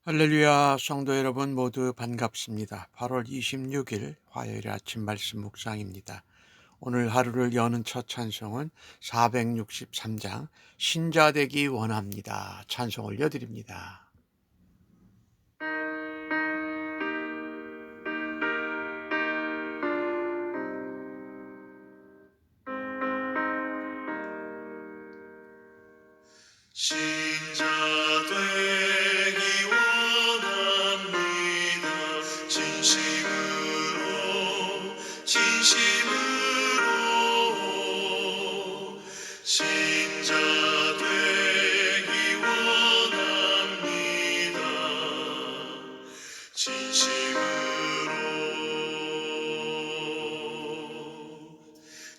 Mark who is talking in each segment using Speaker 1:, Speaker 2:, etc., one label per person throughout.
Speaker 1: 할렐루야, 성도 여러분 모두 반갑습니다. 8월 26일 화요일 아침 말씀 묵상입니다. 오늘 하루를 여는 첫 찬송은 463장 신자 되기 원합니다. 찬송 올려드립니다.
Speaker 2: 신자 되기 원합니다. 진심으로 신자 되기 원합니다. 진심으로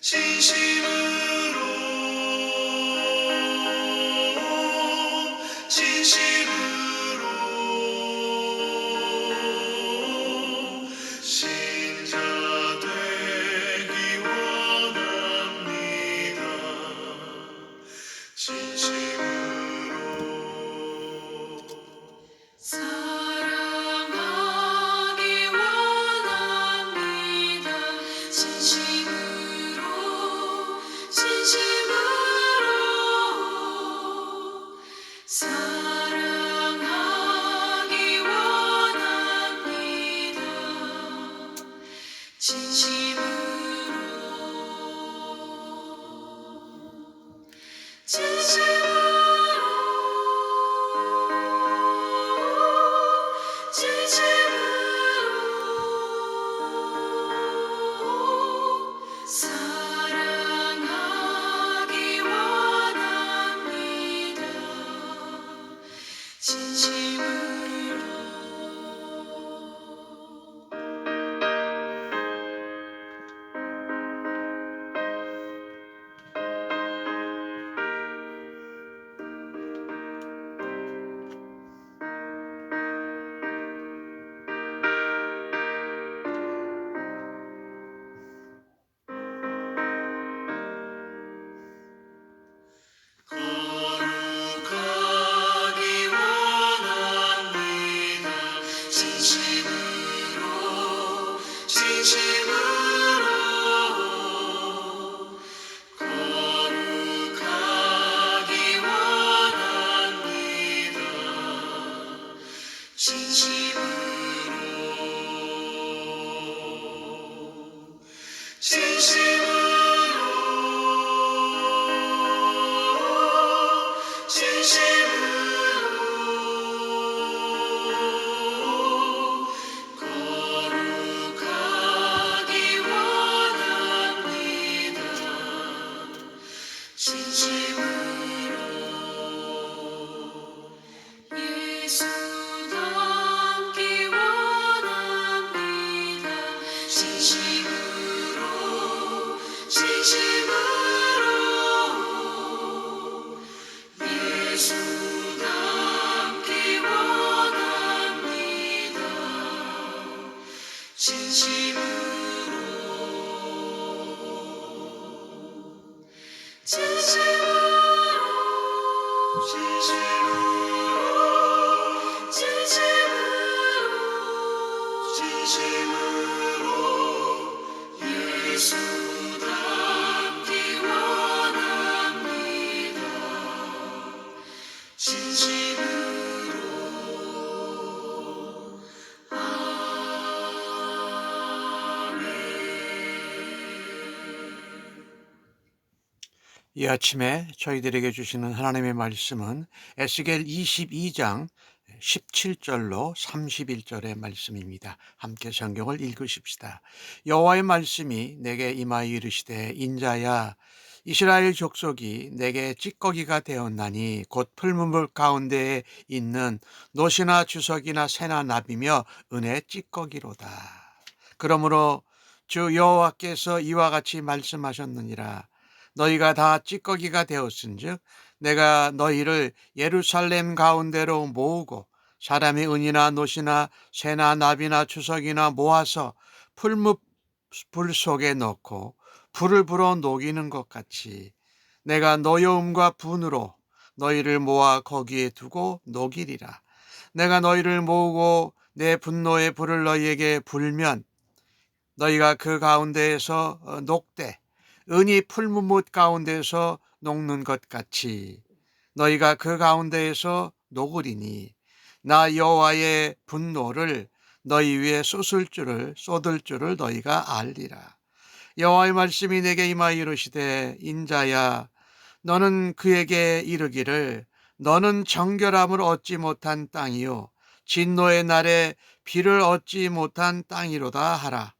Speaker 2: 신자 되기 원합니다. 진심으로 사랑하기 원합니다. 진심으로 사랑하기 원합니다. 사랑하기 원합니다. 진심으로 거룩하기 원합니다. 진심으로 거룩하기 원합니다. 진심으로 거룩하기 원합니다. 진심으로 예수 닮기 원합니다. 진심으로 예수 닮기 원합니다. 진심으로 예수 닮기 원합니다. 진심으로
Speaker 1: 이 아침에 저희들에게 주시는 하나님의 말씀은 에스겔 22장 17절로 31절의 말씀입니다. 함께 성경을 읽으십시다. 여호와의 말씀이 내게 임하여 이르시되 인자야 이스라엘 족속이 내게 찌꺼기가 되었나니 곧 풀무불 가운데에 있는 노시나 주석이나 새나 나비며 은혜 찌꺼기로다. 그러므로 주 여호와께서 이와 같이 말씀하셨느니라. 너희가 다 찌꺼기가 되었은즉 내가 너희를 예루살렘 가운데로 모으고 사람의 은이나 노시나 새나 나비나 주석이나 모아서 풀무 불 속에 넣고 불을 불어 녹이는 것 같이 내가 노여움과 분으로 너희를 모아 거기에 두고 녹이리라. 내가 너희를 모으고 내 분노의 불을 너희에게 불면 너희가 그 가운데에서 녹되 은이 풀무뭇 가운데서 녹는 것 같이 너희가 그 가운데에서 녹으리니 나 여호와의 분노를 너희 위에 쏟을 줄을 너희가 알리라. 여호와의 말씀이 내게 임하여 이르시되 인자야 너는 그에게 이르기를 너는 정결함을 얻지 못한 땅이요 진노의 날에 비를 얻지 못한 땅이로다 하라.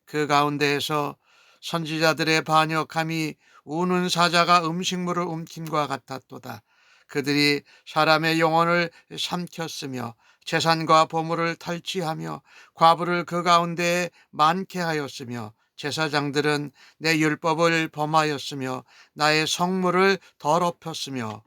Speaker 1: 그 가운데에서 선지자들의 반역함이 우는 사자가 음식물을 움킴과 같았도다. 그들이 사람의 영혼을 삼켰으며 재산과 보물을 탈취하며 과부를 그 가운데에 많게 하였으며 제사장들은 내 율법을 범하였으며 나의 성물을 더럽혔으며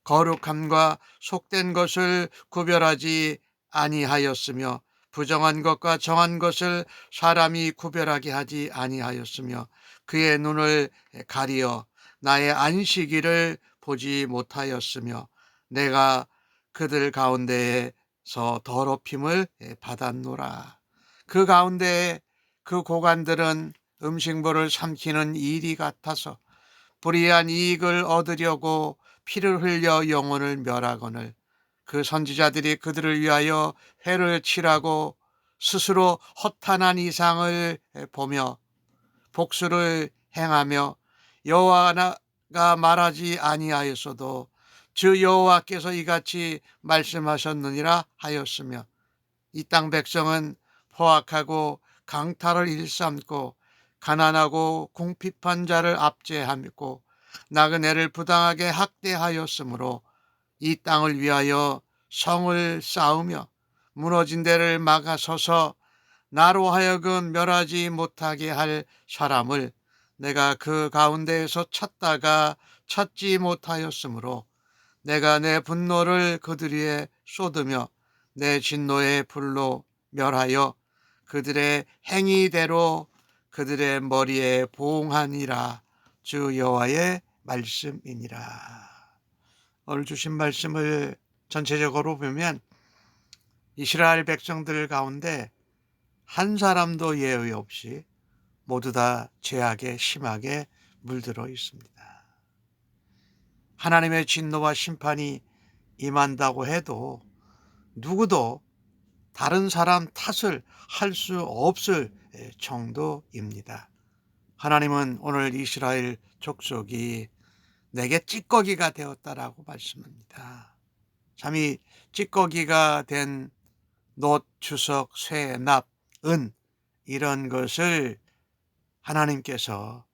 Speaker 1: 거룩함과 속된 것을 구별하지 아니하였으며 부정한 것과 정한 것을 사람이 구별하게 하지 아니하였으며 그의 눈을 가리어 나의 안식일을 보지 못하였으며 내가 그들 가운데에서 더럽힘을 받았노라. 그 가운데에 그 고관들은 음식물을 삼키는 일이 같아서 불의한 이익을 얻으려고 피를 흘려 영혼을 멸하거늘 그 선지자들이 그들을 위하여 회를 치라고 스스로 허탄한 이상을 보며 복수를 행하며 여호와가 말하지 아니하였어도 주 여호와께서 이같이 말씀하셨느니라 하였으며 이 땅 백성은 포악하고 강탈을 일삼고 가난하고 궁핍한 자를 압제하고 나그네를 부당하게 학대하였으므로 이 땅을 위하여 성을 쌓으며 무너진 데를 막아서서 나로 하여금 멸하지 못하게 할 사람을 내가 그 가운데에서 찾다가 찾지 못하였으므로 내가 내 분노를 그들 위에 쏟으며 내 진노의 불로 멸하여 그들의 행위대로 그들의 머리에 보응하니라. 주 여호와의 말씀이니라. 오늘 주신 말씀을 전체적으로 보면 이스라엘 백성들 가운데 한 사람도 예외 없이 모두 다 죄악에 심하게 물들어 있습니다. 하나님의 진노와 심판이 임한다고 해도 누구도 다른 사람 탓을 할 수 없을 정도입니다. 하나님은 오늘 이스라엘 족속이 내게 찌꺼기가 되었다라고 말씀합니다. 참이 찌꺼기가 된 놋, 주석, 쇠, 납, 은 이런 것을 하나님께서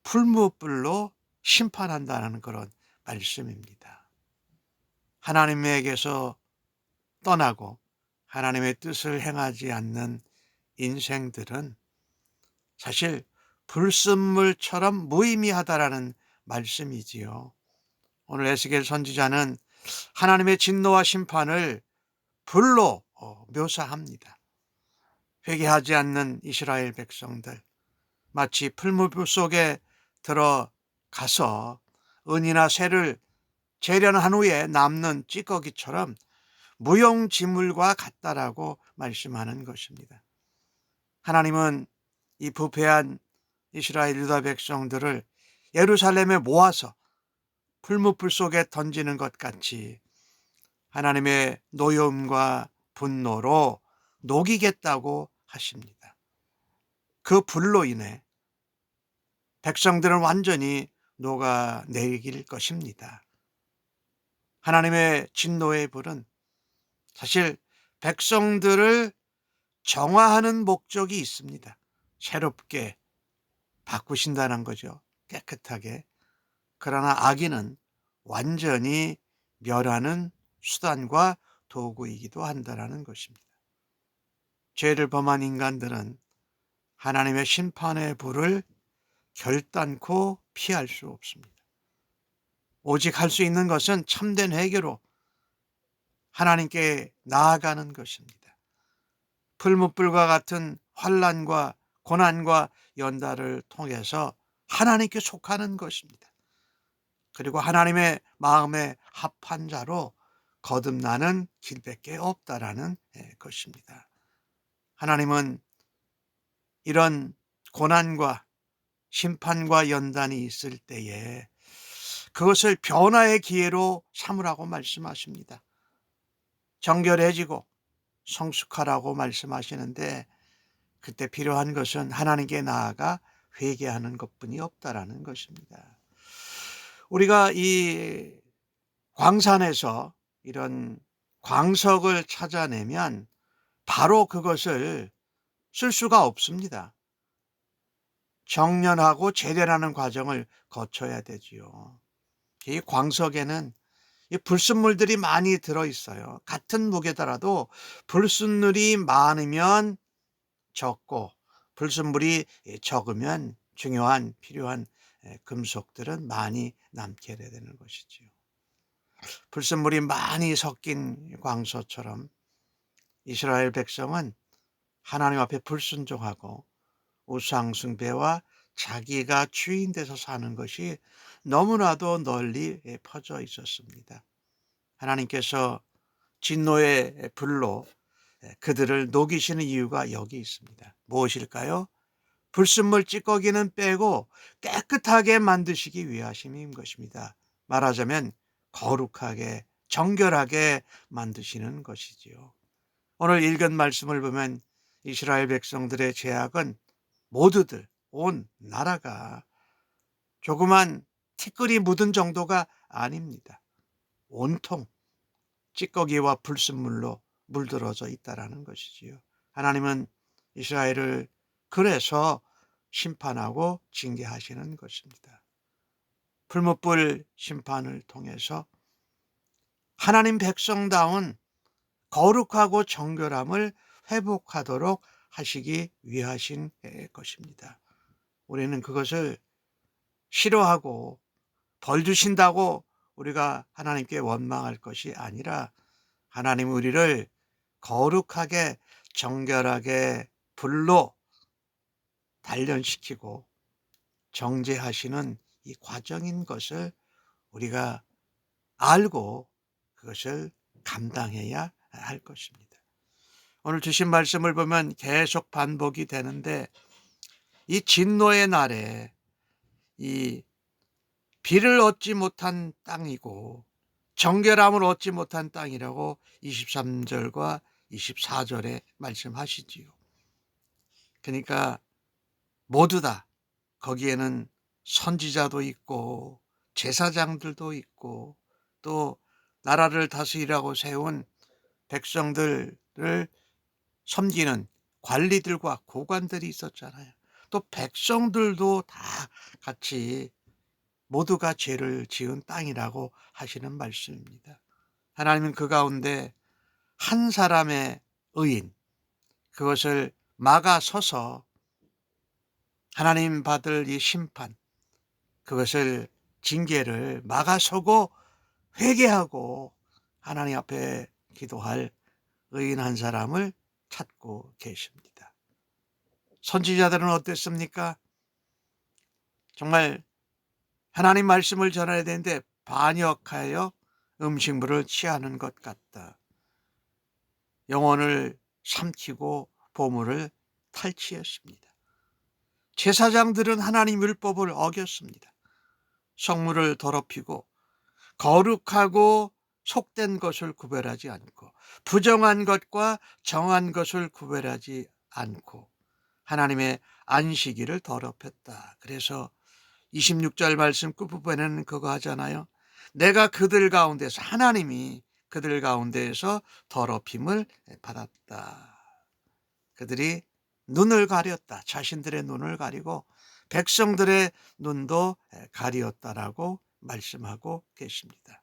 Speaker 1: 풀무불로 심판한다는 그런 말씀입니다. 하나님에게서 떠나고 하나님의 뜻을 행하지 않는 인생들은 사실 불순물처럼 무의미하다라는 말씀이지요. 오늘 에스겔 선지자는 하나님의 진노와 심판을 불로 묘사합니다. 회개하지 않는 이스라엘 백성들 마치 풀무불 속에 들어가서 은이나 쇠를 재련한 후에 남는 찌꺼기처럼 무용지물과 같다라고 말씀하는 것입니다. 하나님은 이 부패한 이스라엘 유다 백성들을 예루살렘에 모아서 풀무불 속에 던지는 것 같이 하나님의 노여움과 분노로 녹이겠다고 하십니다. 그 불로 인해 백성들은 완전히 녹아내릴 것입니다. 하나님의 진노의 불은 사실 백성들을 정화하는 목적이 있습니다. 새롭게 바꾸신다는 거죠. 깨끗하게. 그러나 악인은 완전히 멸하는 수단과 도구이기도 한다는 것입니다. 죄를 범한 인간들은 하나님의 심판의 불을 결단코 피할 수 없습니다. 오직 할 수 있는 것은 참된 회개로 하나님께 나아가는 것입니다. 풀무불과 같은 환난과 고난과 연단을 통해서 하나님께 속하는 것입니다. 그리고 하나님의 마음에 합한 자로 거듭나는 길밖에 없다라는 것입니다. 하나님은 이런 고난과 심판과 연단이 있을 때에 그것을 변화의 기회로 삼으라고 말씀하십니다. 정결해지고 성숙하라고 말씀하시는데 그때 필요한 것은 하나님께 나아가 회개하는 것뿐이 없다라는 것입니다. 우리가 이 광산에서 이런 광석을 찾아내면 바로 그것을 쓸 수가 없습니다. 정련하고 재련하는 과정을 거쳐야 되지요. 이 광석에는 이 불순물들이 많이 들어있어요. 같은 무게더라도 불순물이 많으면 적고 불순물이 적으면 중요한 필요한 금속들은 많이 남게 되는 것이지요. 불순물이 많이 섞인 광서처럼 이스라엘 백성은 하나님 앞에 불순종하고 우상 숭배와 자기가 주인 돼서 사는 것이 너무나도 널리 퍼져 있었습니다. 하나님께서 진노의 불로 그들을 녹이시는 이유가 여기 있습니다. 무엇일까요? 불순물 찌꺼기는 빼고 깨끗하게 만드시기 위하심인 것입니다. 말하자면 거룩하게 정결하게 만드시는 것이지요. 오늘 읽은 말씀을 보면 이스라엘 백성들의 죄악은 모두들 온 나라가 조그만 티끌이 묻은 정도가 아닙니다. 온통 찌꺼기와 불순물로 물들어져 있다라는 것이지요. 하나님은 이스라엘을 그래서 심판하고 징계하시는 것입니다. 풀무불 심판을 통해서 하나님 백성다운 거룩하고 정결함을 회복하도록 하시기 위하신 것입니다. 우리는 그것을 싫어하고 벌 주신다고 우리가 하나님께 원망할 것이 아니라 하나님 우리를 거룩하게 정결하게 불로 단련시키고 정죄하시는 이 과정인 것을 우리가 알고 그것을 감당해야 할 것입니다. 오늘 주신 말씀을 보면 계속 반복이 되는데 이 진노의 날에 이 비를 얻지 못한 땅이고 정결함을 얻지 못한 땅이라고 23절과 24절에 말씀하시지요. 그러니까 모두 다 거기에는 선지자도 있고 제사장들도 있고 또 나라를 다스리라고 세운 백성들을 섬기는 관리들과 고관들이 있었잖아요. 또 백성들도 다 같이 모두가 죄를 지은 땅이라고 하시는 말씀입니다. 하나님은 그 가운데 한 사람의 의인, 그것을 막아서서 하나님 받을 이 심판, 그것을 징계를 막아서고 회개하고 하나님 앞에 기도할 의인 한 사람을 찾고 계십니다. 선지자들은 어땠습니까? 정말 하나님 말씀을 전해야 되는데 반역하여 음식물을 취하는 것 같다. 영혼을 삼키고 보물을 탈취했습니다. 제사장들은 하나님 율법을 어겼습니다. 성물을 더럽히고 거룩하고 속된 것을 구별하지 않고 부정한 것과 정한 것을 구별하지 않고 하나님의 안식일을 더럽혔다. 그래서 26절 말씀 끝부분에는 그거 하잖아요. 내가 그들 가운데서 하나님이 그들 가운데에서 더럽힘을 받았다. 그들이 눈을 가렸다. 자신들의 눈을 가리고 백성들의 눈도 가리었다라고 말씀하고 계십니다.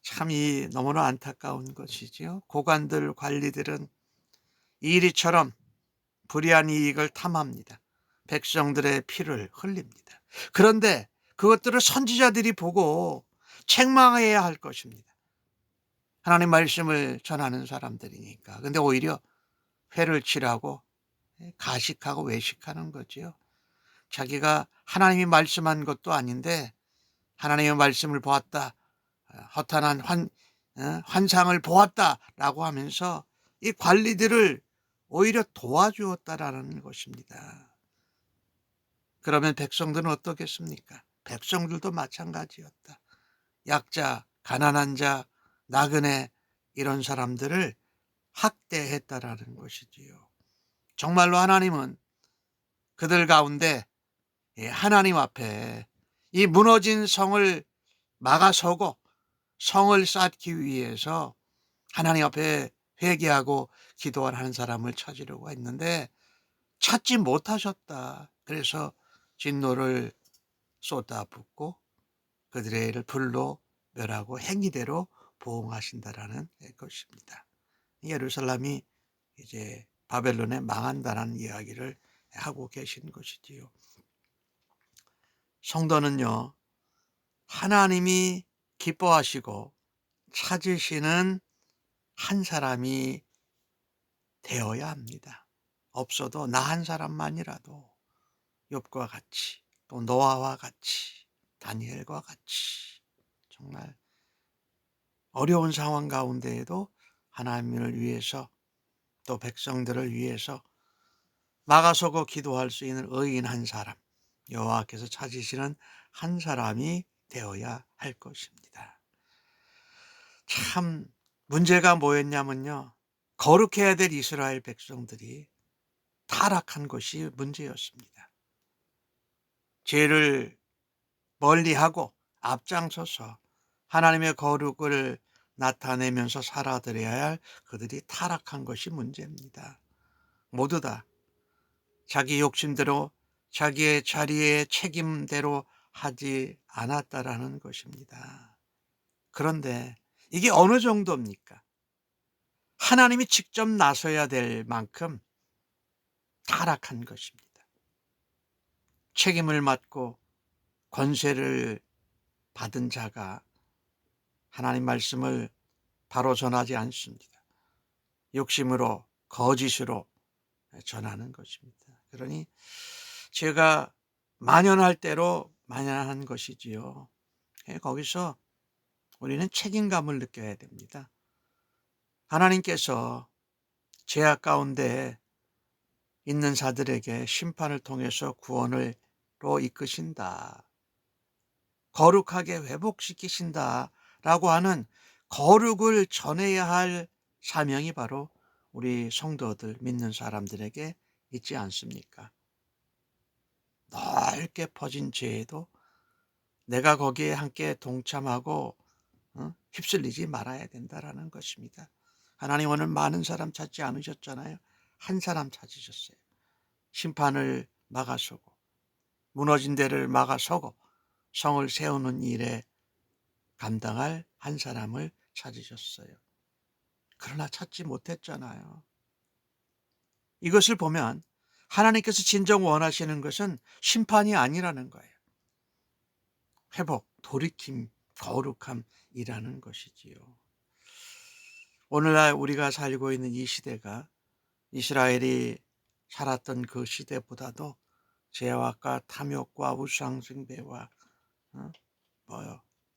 Speaker 1: 참 이 너무나 안타까운 것이지요. 고관들 관리들은 이리처럼 불의한 이익을 탐합니다. 백성들의 피를 흘립니다. 그런데 그것들을 선지자들이 보고 책망해야 할 것입니다. 하나님 말씀을 전하는 사람들이니까. 근데 오히려 회를 칠하고 가식하고 외식하는 거지요. 자기가 하나님이 말씀한 것도 아닌데 하나님의 말씀을 보았다. 허탄한 환상을 보았다라고 하면서 이 관리들을 오히려 도와주었다라는 것입니다. 그러면 백성들은 어떻겠습니까? 백성들도 마찬가지였다. 약자, 가난한 자, 나그네 이런 사람들을 학대했다라는 것이지요. 정말로 하나님은 그들 가운데 하나님 앞에 이 무너진 성을 막아서고 성을 쌓기 위해서 하나님 앞에 회개하고 기도를 하는 사람을 찾으려고 했는데 찾지 못하셨다. 그래서 진노를 쏟아붓고 그들의 일을 불로 멸하고 행위대로 보응하신다라는 것입니다. 예루살렘이 이제 바벨론에 망한다는 이야기를 하고 계신 것이지요. 성도는요, 하나님이 기뻐하시고 찾으시는 한 사람이 되어야 합니다. 없어도 나 한 사람만이라도 욥과 같이, 또 노아와 같이, 다니엘과 같이 정말 어려운 상황 가운데에도 하나님을 위해서 또 백성들을 위해서 막아서고 기도할 수 있는 의인 한 사람, 여호와께서 찾으시는 한 사람이 되어야 할 것입니다. 참 문제가 뭐였냐면요, 거룩해야 될 이스라엘 백성들이 타락한 것이 문제였습니다. 죄를 멀리하고 앞장서서 하나님의 거룩을 나타내면서 살아드려야 할 그들이 타락한 것이 문제입니다. 모두 다 자기 욕심대로 자기의 자리의 책임대로 하지 않았다라는 것입니다. 그런데 이게 어느 정도입니까? 하나님이 직접 나서야 될 만큼 타락한 것입니다. 책임을 맡고 권세를 받은 자가 하나님 말씀을 바로 전하지 않습니다. 욕심으로 거짓으로 전하는 것입니다. 그러니 제가 만연할 대로 만연한 것이지요. 거기서 우리는 책임감을 느껴야 됩니다. 하나님께서 죄악 가운데 있는 자들에게 심판을 통해서 구원으로 이끄신다. 거룩하게 회복시키신다라고 하는 거룩을 전해야 할 사명이 바로 우리 성도들, 믿는 사람들에게 있지 않습니까? 넓게 퍼진 죄에도 내가 거기에 함께 동참하고 휩쓸리지 말아야 된다라는 것입니다. 하나님 오늘 많은 사람 찾지 않으셨잖아요. 한 사람 찾으셨어요. 심판을 막아서고 무너진 데를 막아서고 성을 세우는 일에 감당할 한 사람을 찾으셨어요. 그러나 찾지 못했잖아요. 이것을 보면 하나님께서 진정 원하시는 것은 심판이 아니라는 거예요. 회복, 돌이킴, 거룩함이라는 것이지요. 오늘날 우리가 살고 있는 이 시대가 이스라엘이 살았던 그 시대보다도 죄악과 탐욕과 우상숭배와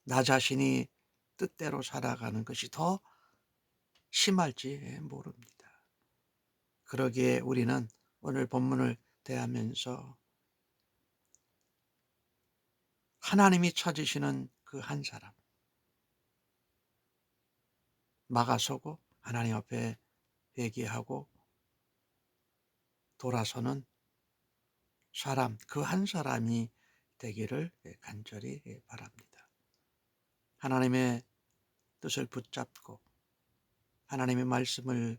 Speaker 1: 나 자신이 뜻대로 살아가는 것이 더 심할지 모릅니다. 그러기에 우리는 오늘 본문을 대하면서 하나님이 찾으시는 그 한 사람, 막아서고 하나님 앞에 회개하고 돌아서는 사람, 그 한 사람이 되기를 간절히 바랍니다. 하나님의 뜻을 붙잡고 하나님의 말씀을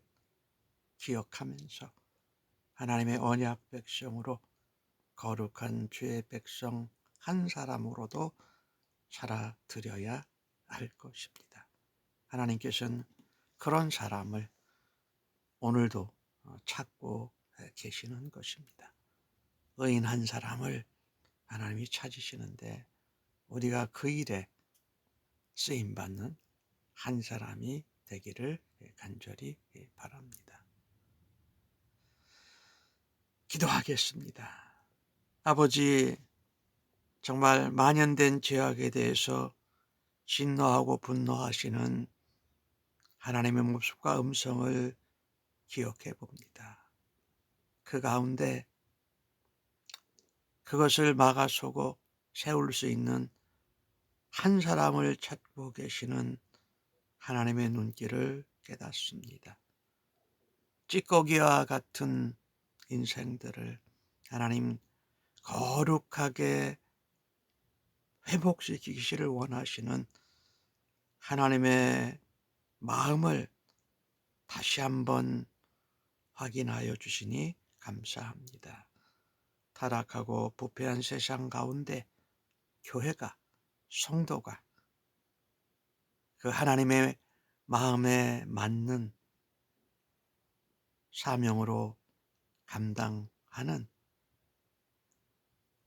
Speaker 1: 기억하면서 하나님의 언약 백성으로 거룩한 주의 백성 한 사람으로도 살아드려야 할 것입니다. 하나님께서는 그런 사람을 오늘도 찾고 계시는 것입니다. 의인 한 사람을 하나님이 찾으시는데 우리가 그 일에 쓰임받는 한 사람이 되기를 간절히 바랍니다. 기도하겠습니다. 아버지, 정말 만연된 죄악에 대해서 진노하고 분노하시는 하나님의 모습과 음성을 기억해 봅니다. 그 가운데 그것을 막아서고 세울 수 있는 한 사람을 찾고 계시는 하나님의 눈길을 깨닫습니다. 찌꺼기와 같은 인생들을 하나님 거룩하게 회복시키기를 원하시는 하나님의 마음을 다시 한번 확인하여 주시니 감사합니다. 타락하고 부패한 세상 가운데 교회가, 성도가 그 하나님의 마음에 맞는 사명으로 감당하는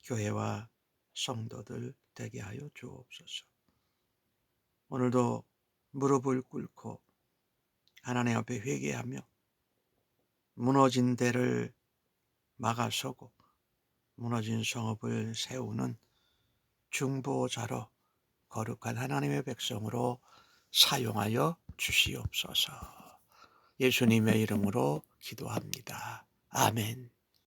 Speaker 1: 교회와 성도들 되게 하여 주옵소서. 오늘도 무릎을 꿇고 하나님 앞에 회개하며 무너진 데를 막아서고 무너진 성읍을 세우는 중보자로 거룩한 하나님의 백성으로 사용하여 주시옵소서. 예수님의 이름으로 기도합니다. 아멘.